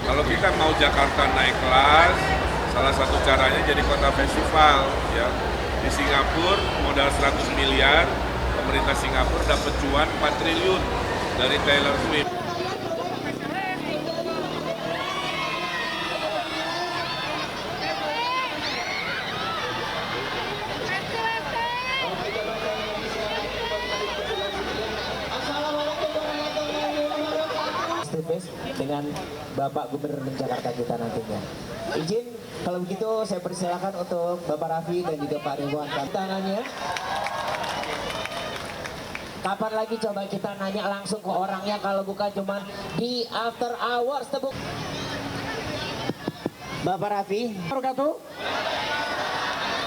Kalau kita mau Jakarta naik kelas, salah satu caranya jadi kota festival. Ya. Di Singapura modal 100 miliar, pemerintah Singapura dapat cuan 4 triliun dari Taylor Swift. Dengan Bapak Gubernur Jakarta kita nantinya. Izin kalau begitu saya persilakan untuk Bapak Raffi dan juga Pak Ridwan tangannya. Kapan lagi coba kita nanya langsung ke orangnya kalau bukan cuma di after hours tepuk. Bapak Raffi.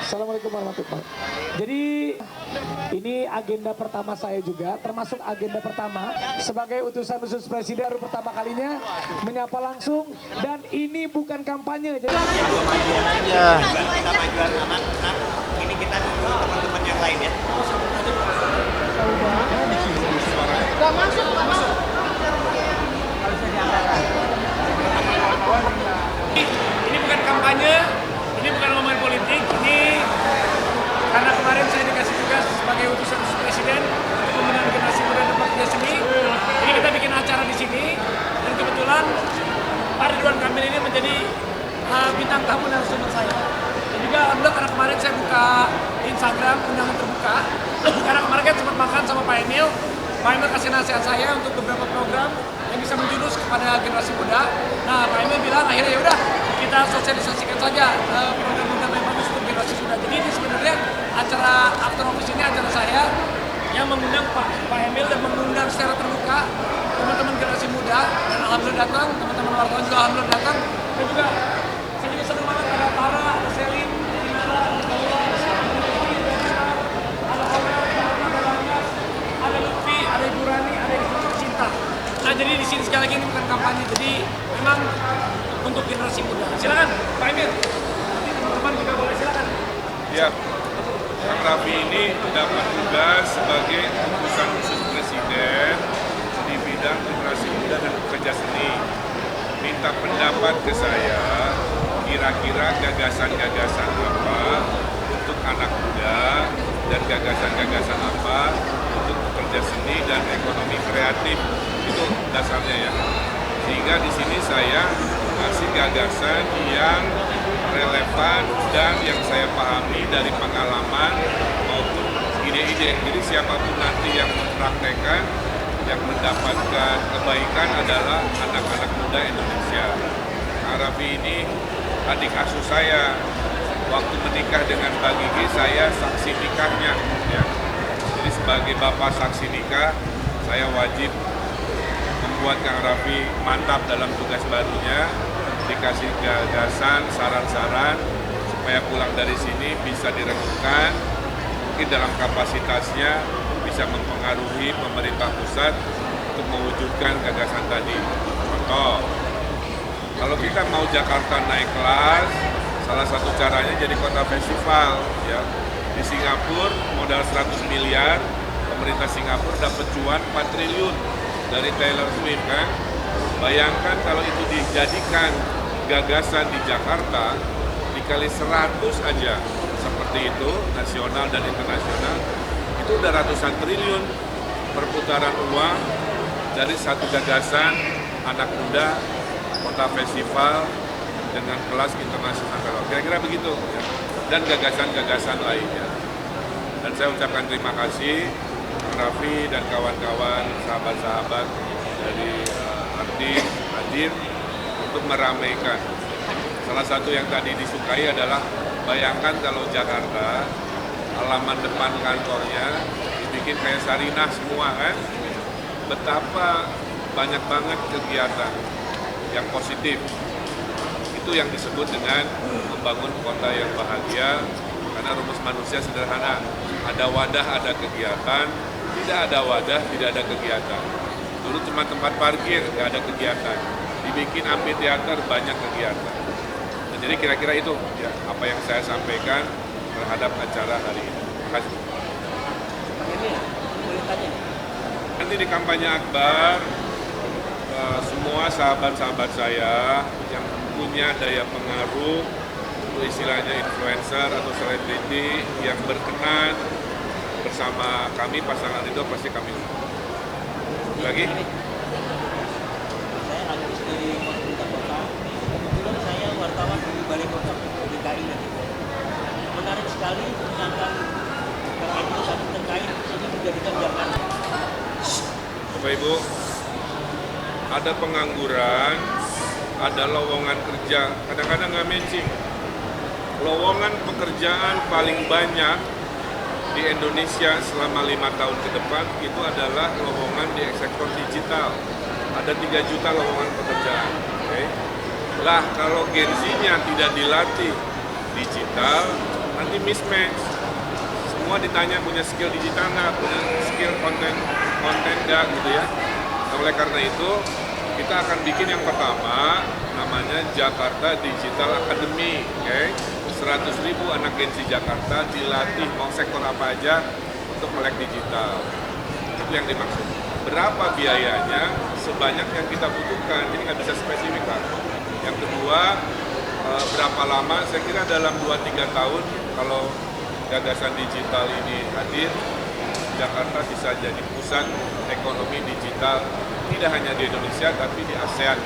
Assalamualaikum warahmatullahi wabarakatuh. Jadi ini agenda pertama saya juga, termasuk agenda pertama sebagai utusan khusus presiden baru pertama kalinya menyapa langsung, dan ini bukan kampanye. Jadi Majuan aja. Kita majuan aman, ini kita dulu teman-teman yang lain ya. Gak masuk, gak masuk. ini bukan kampanye, ini bukan ngomongin politik, ini karena kemarin saya dikasih tugas sebagai utusan presiden untuk membina generasi muda dan pekerja seni. Jadi kita bikin acara di sini, dan kebetulan Pak Ridwan Kamil ini menjadi bintang tamu dan narasumber saya. Dan juga alhamdulillah karena kemarin saya buka Instagram undangan terbuka, karena kemarin kan sempat makan sama Pak Emil. Pak Emil kasih nasihat saya untuk beberapa program yang bisa menjurus kepada generasi muda. Nah, Pak Emil bilang akhirnya ya udah kita sosialisasikan saja program-program yang bagus untuk generasi muda. Jadi ini sebenarnya acara after office ini acara saya yang mengundang Pak Emil dan mengundang secara terbuka teman-teman generasi muda, dan alhamdulillah datang, teman-teman wartawan juga alhamdulillah datang, dan juga saya juga senang banget ada Tara, ada Selin, Inara, ada Paula, ada Aurel, ada Langas, ada Lutfi, ada Ibu Rani, ada Ibu Cinta. Nah jadi di sini sekali lagi ini bukan kampanye, jadi memang untuk generasi muda. Silakan Pak Emil, nanti teman-teman juga boleh silakan. Ya, Kang Raffi ini dapat tugas sebagai utusan khusus presiden di bidang generasi muda dan pekerja seni. Minta pendapat ke saya, kira-kira gagasan-gagasan apa untuk anak muda dan gagasan-gagasan apa untuk pekerja seni dan ekonomi kreatif. Itu dasarnya ya. Sehingga di sini saya kasih gagasan yang relevan dan yang saya pahami dari pengalaman maupun ide-ide. Jadi siapapun nanti yang mempraktekkan, yang mendapatkan kebaikan adalah anak-anak muda Indonesia. Kang Raffi ini adik asuh saya. Waktu menikah dengan Mbak Gigi, saya saksi nikahnya. Ya. Jadi sebagai bapak saksi nikah, saya wajib membuat Kang Raffi mantap dalam tugas barunya, dikasih gagasan, saran-saran, supaya pulang dari sini bisa direnungkan, mungkin dalam kapasitasnya bisa mempengaruhi pemerintah pusat untuk mewujudkan gagasan tadi. Contoh, kalau kita mau Jakarta naik kelas, salah satu caranya jadi kota festival. Ya. Di Singapura modal 100 miliar, pemerintah Singapura dapat cuan 4 triliun dari Taylor Swift kan. Bayangkan kalau itu dijadikan gagasan di Jakarta, dikali 100 aja seperti itu, nasional dan internasional, itu udah ratusan triliun perputaran uang dari satu gagasan anak muda, kota festival dengan kelas internasional. Kira-kira begitu ya. Dan gagasan-gagasan lainnya. Dan saya ucapkan terima kasih Kang Raffi dan kawan-kawan, sahabat-sahabat dari artis hadir untuk meramaikan. Salah satu yang tadi disukai adalah bayangkan kalau Jakarta halaman depan kantornya dibikin kayak Sarinah semua kan, betapa banyak banget kegiatan yang positif. Itu yang disebut dengan membangun kota yang bahagia, karena rumus manusia sederhana, ada wadah ada kegiatan, tidak ada wadah tidak ada kegiatan. Dulu cuma tempat parkir, nggak ada kegiatan. Dibikin amphitheater, banyak kegiatan. Dan jadi kira-kira itu ya apa yang saya sampaikan terhadap acara hari ini. Terima kasih. Nanti di kampanye akbar semua sahabat-sahabat saya yang punya daya pengaruh, itu istilahnya influencer atau selebriti yang berkenan bersama kami pasangan itu pasti kami undang. Lagi? Saya aktif di pemerintah kota. Kebetulan saya wartawan di Balai Kota DKI nanti. Menarik sekali pernyataan Kang Emil tadi terkait ini menjadikan Jakarta. Bapak Ibu, ada pengangguran, ada lowongan kerja, kadang-kadang nggak matching. Lowongan pekerjaan paling banyak di Indonesia selama 5 tahun ke depan itu adalah lowongan di sektor digital. Ada 3 juta lowongan pekerjaan. Okay? Lah kalau Gen Z-nya tidak dilatih digital, nanti mismatch. Semua ditanya punya skill digital nggak, punya skill konten nggak gitu ya. Nah, oleh karena itu kita akan bikin yang pertama namanya Jakarta Digital Academy. Okay? 100.000 anak Gen Z Jakarta dilatih mau sektor apa aja untuk melek digital. Itu yang dimaksud. Berapa biayanya? Sebanyak yang kita butuhkan. Jadi nggak bisa spesifikkan. Yang kedua, berapa lama? Saya kira dalam 2-3 tahun kalau gagasan digital ini hadir, Jakarta bisa jadi pusat ekonomi digital tidak hanya di Indonesia tapi di ASEAN.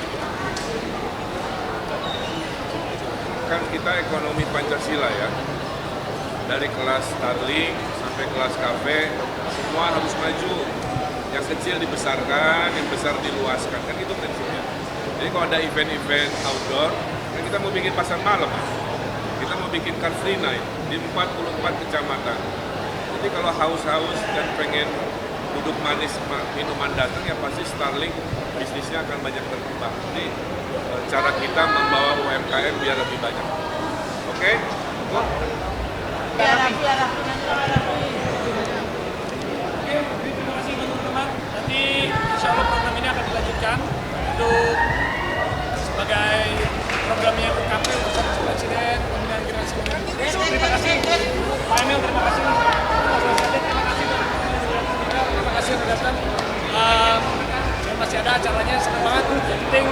Kan kita ekonomi Pancasila ya, dari kelas Starling sampai kelas kafe semua harus maju, yang kecil dibesarkan, yang besar diluaskan, kan itu prinsipnya. Jadi kalau ada event-event outdoor, kan kita mau bikin pasar malam, kita mau bikin car free night di 44 kecamatan. Jadi kalau haus-haus dan pengen duduk manis minuman datang, ya pasti Starling bisnisnya akan banyak berkembang. Jadi cara kita membawa UMKM biar lebih banyak. Oke? Good? Oke, terima kasih teman-teman. Nanti insya Allah program ini akan dilanjutkan untuk sebagai program yang UKP untuk Presiden Pembinaan Generasi Muda. Terima kasih Pak Emil, terima kasih Mas Rasid, terima kasih terima kasih sudah datang. Masih ada acaranya, senang banget. Yang penting